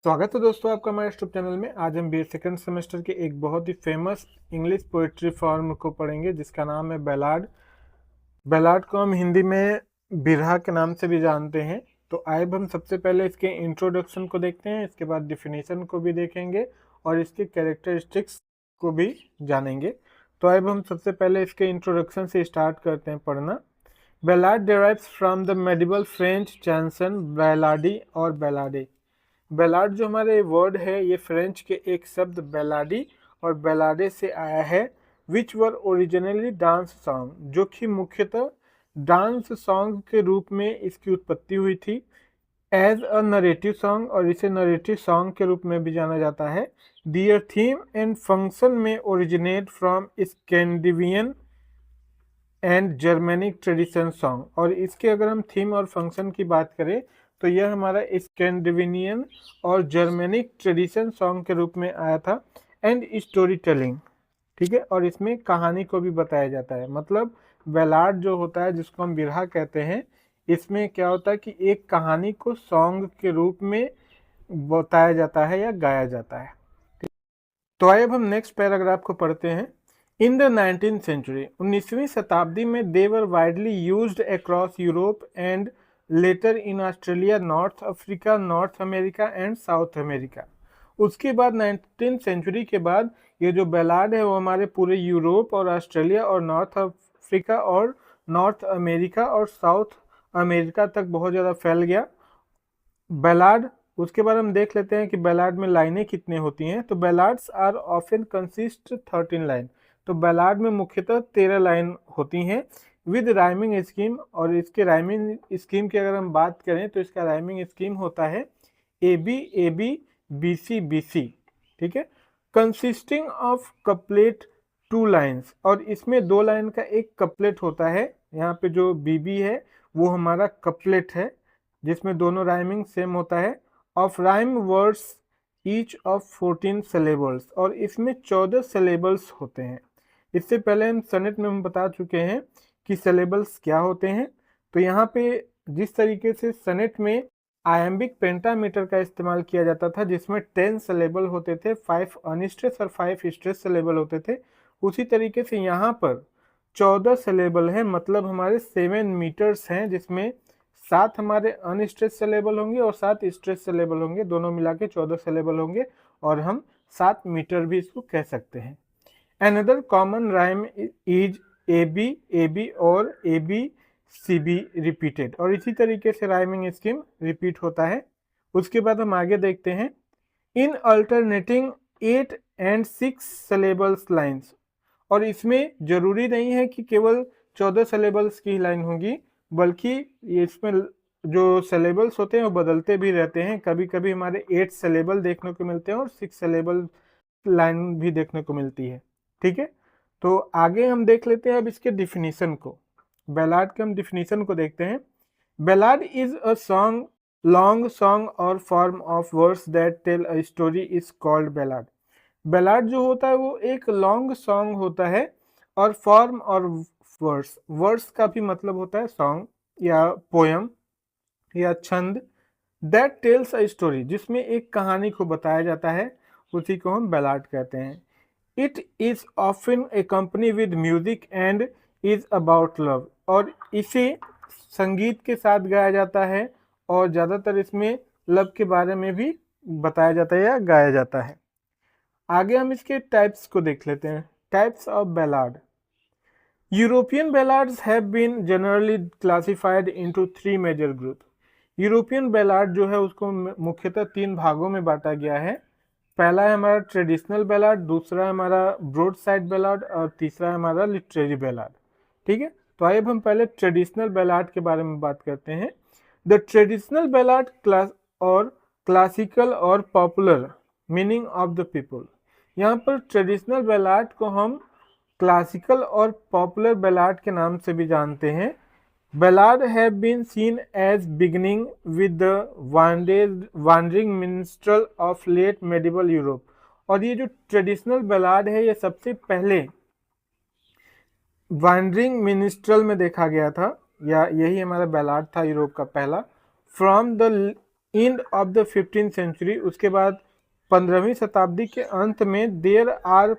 स्वागत है दोस्तों आपका हमारे यूट्यूब चैनल में। आज हम बी सेकंड सेमेस्टर के एक बहुत ही फेमस इंग्लिश पोएट्री फॉर्म को पढ़ेंगे जिसका नाम है बैलाड। बैलाड को हम हिंदी में बिरहा के नाम से भी जानते हैं। तो आइए हम सबसे पहले इसके इंट्रोडक्शन को देखते हैं, इसके बाद डिफिनीशन को भी देखेंगे और इसके कैरेक्टरिस्टिक्स को भी जानेंगे। तो आइए हम सबसे पहले इसके इंट्रोडक्शन से स्टार्ट करते हैं पढ़ना। Ballad derives from the medieval French chanson balladee और बैलाडे। बैलाड जो हमारे वर्ड है ये फ्रेंच के एक शब्द बैलाडी और बैलाडे से आया है, विच वर ओरिजिनली डांस सॉन्ग, जो कि मुख्यतः डांस सॉन्ग के रूप में इसकी उत्पत्ति हुई थी। एज अ नरेटिव सॉन्ग, और इसे नरेटिव सॉन्ग के रूप में भी जाना जाता है। दियर थीम एंड फंक्शन में originate from Scandinavian and Germanic tradition song. और इसके अगर हम थीम और फंक्शन की बात करें तो यह हमारा स्कैंडिनेवियन और जर्मेनिक ट्रेडिशन सॉन्ग के रूप में आया था। एंड स्टोरी टेलिंग, ठीक है, और इसमें कहानी को भी बताया जाता है। मतलब बैलाड जो होता है जिसको हम बिरहा कहते हैं, इसमें क्या होता है कि एक कहानी को सॉन्ग के रूप में बताया जाता है या गाया जाता है। तो आइए अब हम नेक्स्ट पैराग्राफ को पढ़ते हैं। इन द 19th सेंचुरी, 19वीं शताब्दी में they were widely used across Europe and later in Australia, North Africa, North America and South America. उसके बाद 19th सेंचुरी के बाद ये जो बैलाड है वो हमारे पूरे यूरोप और ऑस्ट्रेलिया और नॉर्थ अफ्रीका और नॉर्थ अमेरिका और साउथ अमेरिका तक बहुत ज़्यादा फैल गया बैलाड। उसके बाद हम देख लेते हैं कि बैलाड में लाइनें कितने होती हैं। तो बैलाड्स आर ऑफन कंसिस्ट 13 लाइन। तो बैलाड में मुख्यतः 13 लाइन होती हैं विद राइमिंग स्कीम। और इसके राइमिंग स्कीम की अगर हम बात करें तो इसका राइमिंग स्कीम होता है ए बी बी सी, ठीक है, कंसिस्टिंग ऑफ कपलेट 2 लाइन्स। और इसमें 2 लाइन का एक कपलेट होता है। यहाँ पे जो बी है वो हमारा कपलेट है जिसमें दोनों राइमिंग सेम होता है। Of rhyme words each of 14 syllables, और इसमें 14 सिलेबल्स होते हैं। इससे पहले हम सनेट में हम बता चुके हैं कि सिलेबल्स क्या होते हैं। तो यहाँ पे जिस तरीके से सनेट में आयम्बिक पेंटामीटर का इस्तेमाल किया जाता था जिसमें 10 सिलेबल होते थे, 5 अनस्ट्रेस और 5 स्ट्रेस सिलेबल होते थे, उसी तरीके से यहाँ पर 14 सिलेबल है। मतलब हमारे 7 मीटर्स हैं जिसमें 7 हमारे अनस्ट्रेस सिलेबल होंगे और 7 स्ट्रेस सिलेबल होंगे, दोनों मिला के 14 सिलेबल होंगे और हम 7 मीटर भी इसको कह सकते हैं। Another common rhyme is AB और ABCB रिपीटेड, और इसी तरीके से राइमिंग स्कीम रिपीट होता है। उसके बाद हम आगे देखते हैं इन अल्टरनेटिंग 8 and 6 सिलेबल्स लाइन्स। और इसमें जरूरी नहीं है कि केवल 14 सिलेबल्स की लाइन होगी, बल्कि इसमें जो सिलेबल्स होते हैं वो बदलते भी रहते हैं। कभी कभी हमारे 8 सिलेबल देखने को मिलते हैं और 6 सिलेबल लाइन भी देखने को मिलती है, ठीक है। तो आगे हम देख लेते हैं अब इसके डिफिनीशन को। बैलाड के हम डिफिनीशन को देखते हैं। Ballad is a song, long song और form of words that tell a story is called ballad. Ballad जो होता है वो एक लॉन्ग सॉन्ग होता है और फॉर्म और वर्ड्स का भी मतलब होता है सॉन्ग या पोयम या छंद। दैट टेल्स अ स्टोरी, जिसमें एक कहानी को बताया जाता है, उसी को हम बैलाड कहते हैं। It is often accompanied with music and is about love, और इसे संगीत के साथ गाया जाता है और ज़्यादातर इसमें लव के बारे में भी बताया जाता है या गाया जाता है। आगे हम इसके टाइप्स को देख लेते हैं। Types of ballad. European ballads have been generally classified into 3 major group. European ballad जो है उसको मुख्यतः 3 भागों में बांटा गया है। पहला है हमारा ट्रेडिशनल बैलाड, दूसरा है हमारा ब्रॉड साइड बैलाड और तीसरा है हमारा लिटरेरी बैलाड, ठीक है। तो आइए अब हम पहले ट्रेडिशनल बैलाड के बारे में बात करते हैं। द ट्रेडिशनल बैलाड क्लास और क्लासिकल और popular meaning of the people. यहाँ पर ट्रेडिशनल बैलाड को हम क्लासिकल और पॉपुलर बैलाड के नाम से भी जानते हैं। Ballad have been seen as beginning with the wandering minstrel of late medieval Europe। और ये जो ट्रेडिशनल बैलाड है ये सबसे पहले वैंडरिंग मिनिस्ट्रल में देखा गया था, या यही हमारा बैलाड था यूरोप का पहला। From the end of the 15th century, उसके बाद 15वीं शताब्दी के अंत में there are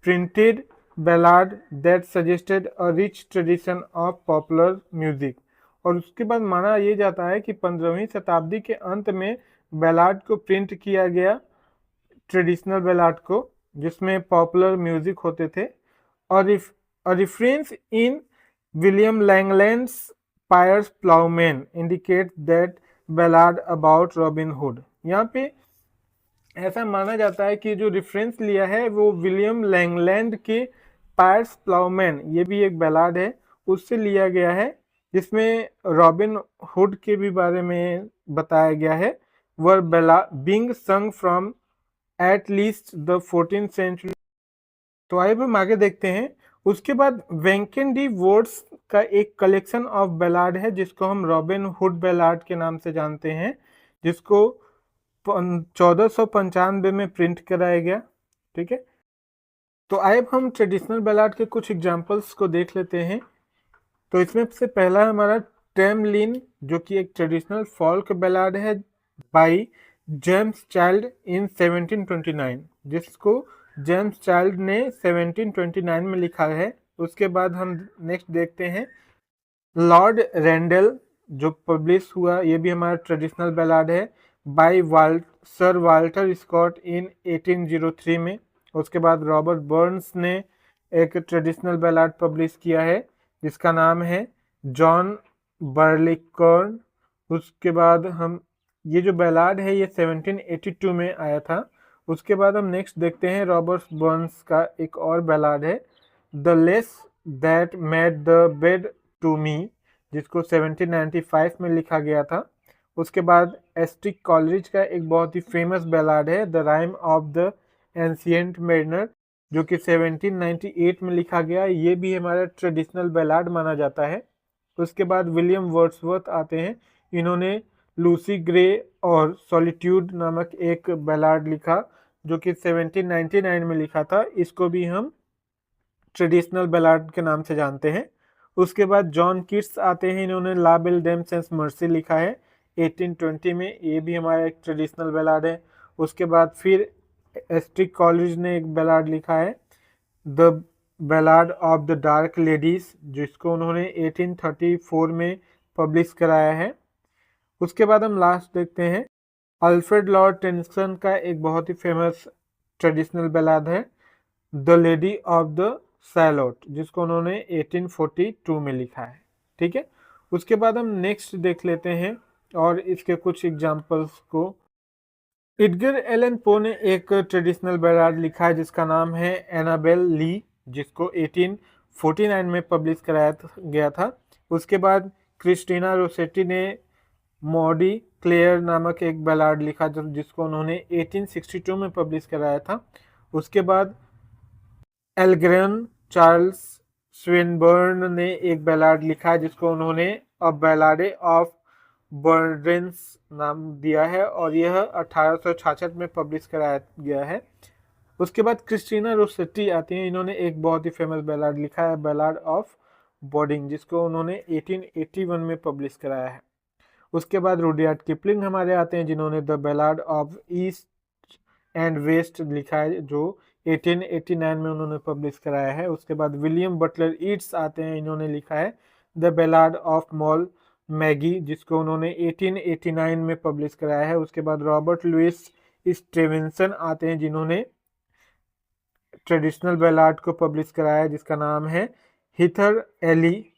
printed ballad that suggested a rich tradition of popular music. और उसके बाद माना यह जाता है कि 15वीं शताब्दी के अंत में बैलाड को प्रिंट किया गया, ट्रेडिशनल बैलाड को, जिसमें पॉपुलर म्यूजिक होते थे। और reference in William Langland's Piers Plowman indicate that ballad about Robin Hood. यहाँ पे ऐसा माना जाता है कि जो रेफरेंस लिया है वो विलियम लैंगलैंड के पायर्स प्लाउमैन, ये भी एक बैलाड है, उससे लिया गया है, जिसमें रॉबिन हुड के भी बारे में बताया गया है। Were ballad being sung from at least the 14th century. तो आइए हम आगे देखते हैं। उसके बाद वेंकन डी वोर्ड्स का एक कलेक्शन ऑफ बैलाड है, जिसको हम रॉबिन हुड बैलाड के नाम से जानते हैं, जिसको 1495 में प्रिंट कराया गया। ठीक है, तो आइए हम ट्रेडिशनल बैलाड के कुछ एग्जांपल्स को देख लेते हैं। तो इसमें से पहला है हमारा ट्रेमलिन, जो कि एक ट्रेडिशनल फोल्क बैलाड है बाय जेम्स चाइल्ड इन 1729, जिसको जेम्स चाइल्ड ने 1729 में लिखा है। उसके बाद हम नेक्स्ट देखते हैं लॉर्ड रैंडल, जो पब्लिश हुआ, ये भी हमारा ट्रेडिशनल बैलाड है बाय सर वाल्टर स्कॉट इन 1803 में। उसके बाद रॉबर्ट बर्न्स ने एक ट्रेडिशनल बैलाड पब्लिश किया है, जिसका नाम है जॉन बर्लिकॉर्न। उसके बाद हम ये जो बैलाड है ये 1782 में आया था। उसके बाद हम नेक्स्ट देखते हैं रॉबर्ट बर्न्स का एक और बैलाड है the lass that made the bed to me, जिसको 1795 में लिखा गया था। उसके बाद एस्ट्रिक कॉलरिज का एक बहुत ही फेमस बैलाड है the rhyme of the ancient mariner, जो कि 1798 में लिखा गया। ये भी हमारा ट्रेडिशनल बैलाड माना जाता है। उसके बाद विलियम वर्ड्सवर्थ आते हैं। इन्होंने लूसी ग्रे और सॉलिट्यूड नामक एक बैलाड लिखा, जो कि 1799 में लिखा था। इसको भी हम ट्रेडिशनल बैलाड के नाम से जानते हैं। उसके बाद जॉन किट्स आते हैं। इन्होंने ला बेल डेम सेंस मर्सी लिखा है 1820 में, ये भी हमारा एक ट्रेडिशनल बैलाड है। उसके बाद फिर एस्ट्रिक कॉलरिज ने एक बैलाड लिखा है the ballad of the dark ladies, जिसको उन्होंने 1834 में पब्लिश कराया है। उसके बाद हम लास्ट देखते हैं अल्फ्रेड लॉर्ड टेनिसन का एक बहुत ही फेमस ट्रेडिशनल बैलाड है द लेडी ऑफ द सैलोट, जिसको उन्होंने 1842 में लिखा है। ठीक है, उसके बाद हम नेक्स्ट देख लेते हैं और इसके कुछ एग्जांपल्स को। एडगर एलन पो ने एक ट्रेडिशनल बैलाड लिखा है जिसका नाम है एनाबेल ली, जिसको 1849 में पब्लिश कराया गया था। उसके बाद क्रिस्टीना रोसेटी ने मॉडी क्लेयर नामक एक बैलाड लिखा, जिसको उन्होंने 1862 में पब्लिश कराया था। उसके बाद एल्ग्रेन चार्ल्स स्विनबर्न ने एक बैलाड लिखा है, जिसको उन्होंने अ बैलाडे ऑफ बर्डेंस नाम दिया है, और यह 1866 में पब्लिश कराया गया है। उसके बाद क्रिस्टीना रोसेटी आती हैं। इन्होंने एक बहुत ही फेमस बैलाड लिखा है बैलाड ऑफ बोर्डिंग, जिसको उन्होंने 1881 में पब्लिश कराया है। उसके बाद रुडयार्ड किपलिंग हमारे आते हैं, जिन्होंने the ballad of East and West लिखा है, जो 1889 में उन्होंने पब्लिश कराया है। उसके बाद विलियम बटलर ईट्स आते हैं। इन्होंने लिखा है the ballad of mall Maggi, जिसको उन्होंने 1889 में पब्लिश कराया है। उसके बाद रॉबर्ट लुइस स्टीवेंसन आते हैं, जिन्होंने ट्रेडिशनल बैलाड को पब्लिश कराया है, जिसका नाम है हिथर एली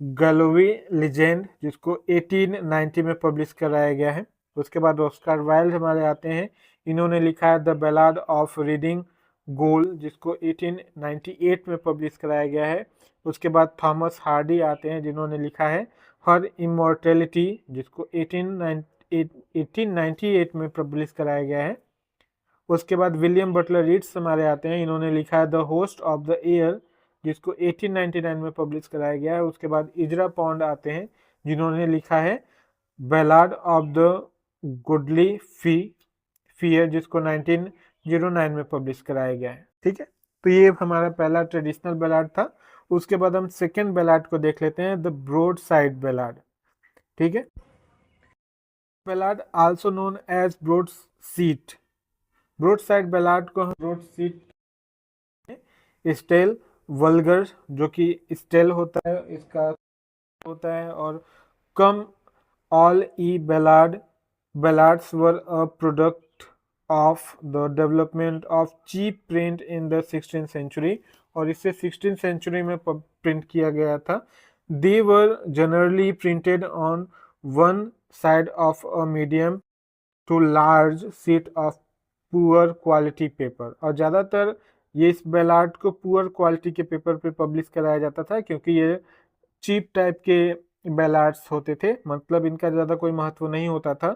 गैलोवे लेजेंड, जिसको 1890 में पब्लिश कराया गया है। उसके बाद ऑस्कार वाइल्ड हमारे आते हैं। इन्होंने लिखा है द बैलाड ऑफ रीडिंग गोल, जिसको 1898 में पब्लिश कराया गया है। उसके बाद थॉमस हार्डी आते हैं, जिन्होंने लिखा है हर इमॉर्टेलिटी, जिसको 1898 में पब्लिश कराया गया है। उसके बाद विलियम बटलर रीड्स हमारे आते हैं। इन्होंने लिखा है the host of the air, जिसको 1899 में पब्लिश कराया गया है। उसके बाद इजरा पॉन्ड आते हैं, जिन्होंने लिखा है ballad of the goodly fear, जिसको 1909 में पब्लिश कराया गया है। ठीक है, तो ये हमारा पहला ट्रेडिशनल बैलाड था। उसके बाद हम सेकेंड बैलाड को देख लेते हैं द ब्रॉड साइड बैलाड। ठीक है, ballad also known as broadside. broadside ballad को हम broadside स्टेल वल्गर, जो कि स्टेल होता है इसका होता है, और come all E ballads were a product of the development of cheap print in the 16th century, और इसे 16th century में प्रिंट किया गया था. They were generally printed on one side of a medium to large sheet of poor quality paper, और ज़्यादातर ये इस बैलाड को पुअर क्वालिटी के पेपर पे पब्लिश कराया जाता था, क्योंकि ये चीप टाइप के बैलाड्स होते थे, मतलब इनका ज़्यादा कोई महत्व नहीं होता था.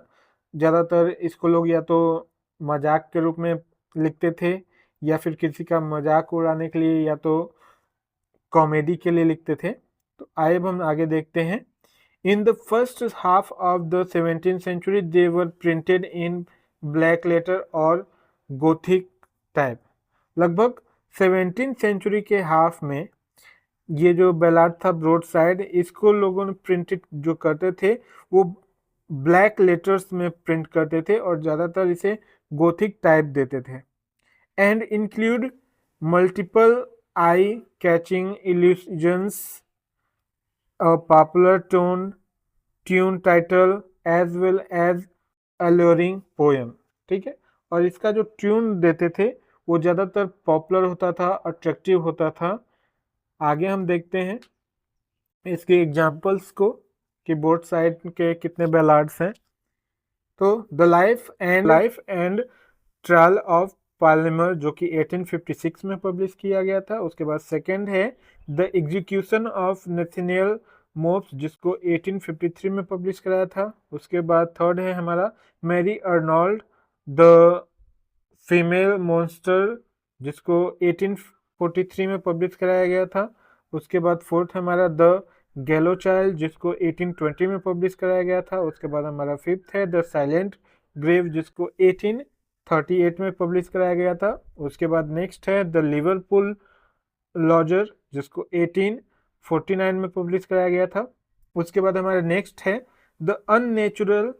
ज़्यादातर इसको लोग या तो मजाक के रूप में लिखते थे, या फिर किसी का मजाक उड़ाने के लिए, या तो कॉमेडी के लिए लिखते थे. तो आइए हम आगे देखते हैं. In the first half of the 17th century, they were printed in black letter और Gothic type. लगभग 17th सेंचुरी के हाफ में ये जो बैलाड था ब्रॉड साइड, इसको लोगों ने प्रिंटेड जो करते थे वो ब्लैक लेटर्स में प्रिंट करते थे, और ज़्यादातर इसे गोथिक टाइप देते थे. And include multiple eye catching illusions, a popular tune title as well as alluring poem. ठीक है, और इसका जो ट्यून देते थे वो ज़्यादातर पॉपुलर होता था, अट्रैक्टिव होता था. आगे हम देखते हैं इसके एग्जाम्पल्स को कि बोथ साइड के कितने बैलाड्स हैं. तो the life and trial of Palmer, जो कि 1856 में पब्लिश किया गया था. उसके बाद सेकंड है द एग्जीक्यूशन ऑफ नेथनियल मोप्स, जिसको 1853 में पब्लिश कराया था. उसके बाद थर्ड है हमारा Mary Arnold the female monster, जिसको 1843 में पब्लिश कराया गया था. उसके बाद फोर्थ हमारा द गैलो चाइल्ड, जिसको 1820 में पब्लिश कराया गया था. उसके बाद हमारा फिफ्थ है द साइलेंट ग्रेव, जिसको 1838 में पब्लिश कराया गया था. उसके बाद नेक्स्ट है द लिवरपूल लॉजर, जिसको 1849 में पब्लिश कराया गया था. उसके बाद हमारा नेक्स्ट है द अननेचुरल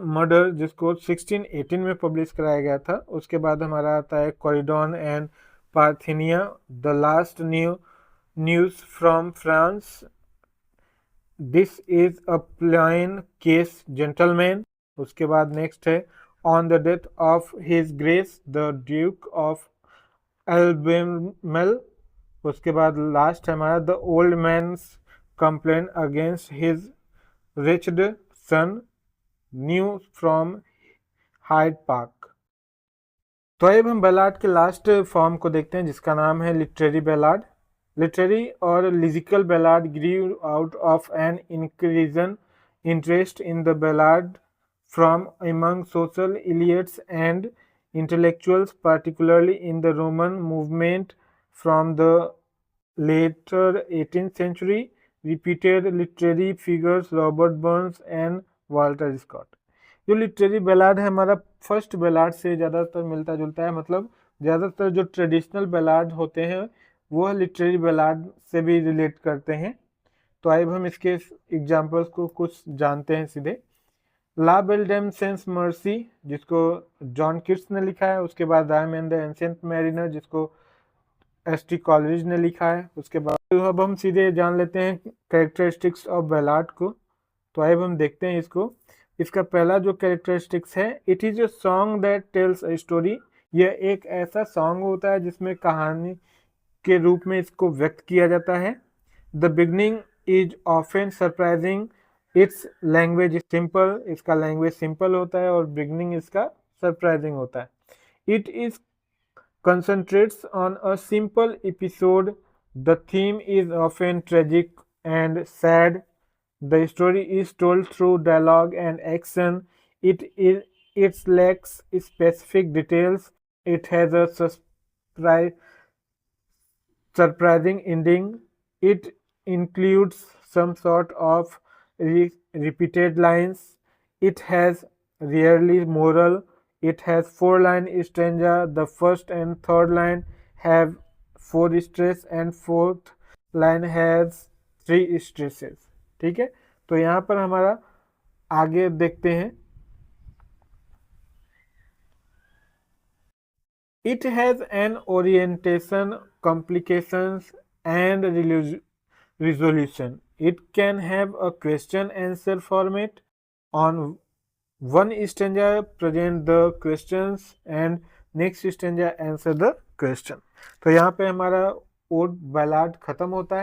मर्डर, जिसको 1618 में पब्लिश कराया गया था. उसके बाद हमारा आता है Corydon and Parthenia the last news from France, this is a plain case gentleman. उसके बाद नेक्स्ट है on the death of his grace the Duke of Albemarle. उसके बाद लास्ट है हमारा the old man's complaint against his wretched son, new from Hyde Park. तो अब हम बैलाड के लास्ट फॉर्म को देखते हैं, जिसका नाम है लिटरेरी बैलाड. लिटरेरी और lyrical ballad grew out of an increasing interest in the ballad from among social elites and intellectuals, particularly in the Roman movement from the later 18th century. Repeated literary figures Robert Burns and Walter Scott. जो literary ballad है हमारा first ballad से ज़्यादातर मिलता जुलता है, मतलब ज़्यादातर जो ट्रेडिशनल बैलाड होते हैं वो लिटरेरी बैलाड से भी रिलेट करते हैं. तो आइए हम इसके एग्जाम्पल्स को कुछ जानते हैं सीधे. ला बेल डेम सेंस मर्सी, जिसको जॉन किट्स ने लिखा है. उसके बाद rhyme and the ancient mariner, जिसको एस.टी. कॉलरिज ने लिखा है. उसके बाद अब हम सीधे जान लेते हैं कैरेक्टरिस्टिक्स ऑफ बैलाड को. तो आइए हम देखते हैं इसको. इसका पहला जो कैरेक्टरिस्टिक्स है, it is a song that tells a story. यह एक ऐसा सॉन्ग होता है जिसमें कहानी के रूप में इसको व्यक्त किया जाता है. The beginning is often surprising, it's language simple, इसका लैंग्वेज सिंपल होता है और बिगनिंग इसका सरप्राइजिंग होता है. It is concentrates on a simple episode, the theme is often tragic and sad, the story is told through dialogue and action, it's lacks specific details, it has a surprising ending, it includes some sort of repeated lines, it has rarely moral, it has 4-line stanza, the first and third line have 4 stress and fourth line has 3 stresses. ठीक है, तो यहाँ पर हमारा आगे देखते हैं। It has an orientation, complications, and resolution. It can have a question answer format. On one stanza present the questions and next stanza answer the question. तो यहाँ पे हमारा ओड बैलाड खत्म होता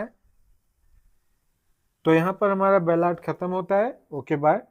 है। Okay bye.